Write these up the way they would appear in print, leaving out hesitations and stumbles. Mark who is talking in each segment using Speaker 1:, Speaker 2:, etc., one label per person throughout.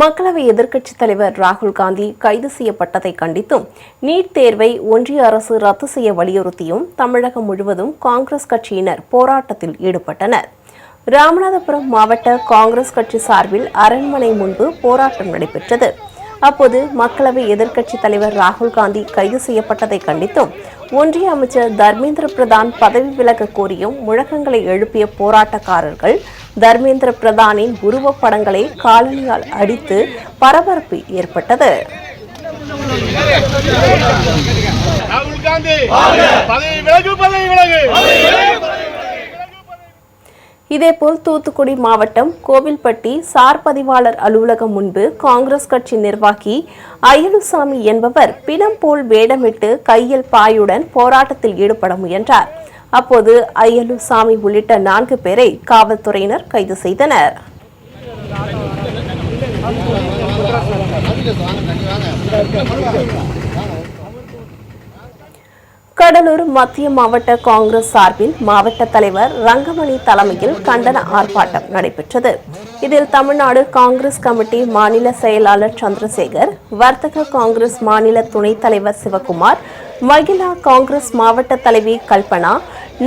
Speaker 1: மக்களவை எதிர்க்கட்சித் தலைவர் ராகுல் காந்தி கைது செய்யப்பட்டதை கண்டித்தும் நீட் தேர்வை ஒன்றிய அரசு ரத்து செய்ய வலியுறுத்தியும் தமிழகம் முழுவதும் காங்கிரஸ் கட்சியினர் போராட்டத்தில் ஈடுபட்டனர். ராமநாதபுரம் மாவட்ட காங்கிரஸ் கட்சி சார்பில் அரண்மனை முன்பு போராட்டம் நடைபெற்றது. அப்போது மக்களவை எதிர்க்கட்சித் தலைவர் ராகுல் காந்தி கைது செய்யப்பட்டதை கண்டித்தும் ஒன்றிய அமைச்சர் தர்மேந்திர பிரதான் பதவி விலக கோரியும் முழக்கங்களை எழுப்பிய போராட்டக்காரர்கள் தர்மேந்திர பிரதானின் உருவப்படங்களை காலணியால் அடித்து பரபரப்பு ஏற்பட்டது. இதேபோல் தூத்துக்குடி மாவட்டம் கோவில்பட்டி சார் பதிவாளர் அலுவலகம் முன்பு காங்கிரஸ் கட்சி நிர்வாகி அய்யலுசாமி என்பவர் பிணம் போல் வேடமிட்டு கையில் பாயுடன் போராட்டத்தில் ஈடுபட முயன்றார். அப்போது அய்யலுசாமி உள்ளிட்ட 4 பேரை காவல்துறையினர் கைது செய்தனர். கடலூர் மத்திய மாவட்ட காங்கிரஸ் சார்பில் மாவட்ட தலைவர் ரங்கமணி தலைமையில் கண்டன ஆர்ப்பாட்டம் நடைபெற்றது. இதில் தமிழ்நாடு காங்கிரஸ் கமிட்டி மாநில செயலாளர் சந்திரசேகர், வர்த்தக காங்கிரஸ் மாநில துணைத் தலைவர் சிவகுமார், மகிழா காங்கிரஸ் மாவட்ட தலைவி கல்பனா,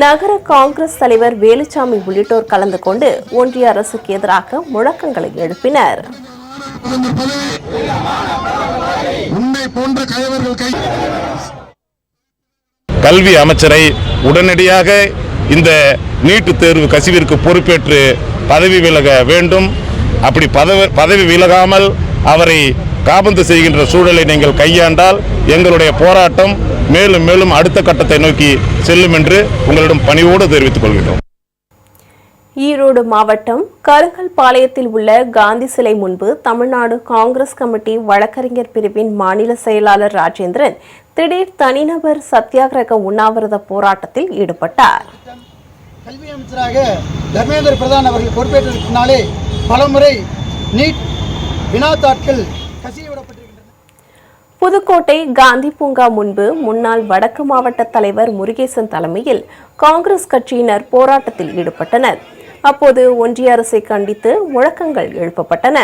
Speaker 1: நகர காங்கிரஸ் தலைவர் வேலுச்சாமி உள்ளிட்டோர் கலந்து கொண்டு ஒன்றிய அரசுக்கு எதிராக முழக்கங்களை எழுப்பினர்.
Speaker 2: கல்வி அமைச்சரை உடனடியாக இந்த நீட்டு தேர்வு கசிவிற்கு பொறுப்பேற்று பதவி விலக வேண்டும். அப்படி பதவி விலகாமல் அவரை காபந்து செய்கின்ற சூழலை நீங்கள் கையாண்டால் எங்களுடைய போராட்டம் மேலும் மேலும் அடுத்த கட்டத்தை நோக்கி செல்லும் என்று உங்களிடம் பணிவோடு தெரிவித்துக் கொள்கிறோம்.
Speaker 1: ஈரோடு மாவட்டம் கருங்கல்பாளையத்தில் உள்ள காந்தி சிலை முன்பு தமிழ்நாடு காங்கிரஸ் கமிட்டி வழக்கறிஞர் பிரிவின் மாநில செயலாளர் ராஜேந்திரன் திடீர் தனிநபர் சத்தியாகிரக உண்ணாவிரத போராட்டத்தில் ஈடுபட்டார்.
Speaker 3: கல்வி அமைச்சராக தர்மேந்திர பிரதான் அவர்கள் பொறுப்பேற்றதற்கு பின்னாலே பலமுறை நீட் வினாத்தாட்கள் கசியவிடப்பட்டிருக்கின்றன.
Speaker 1: புதுக்கோட்டை காந்தி பூங்கா முன்பு முன்னாள் வடக்கு மாவட்ட தலைவர் முருகேசன் தலைமையில் காங்கிரஸ் கட்சியினர் போராட்டத்தில் ஈடுபட்டனர். அப்போது ஒன்றிய அரசை கண்டித்து முழக்கங்கள் எழுப்பப்பட்டன.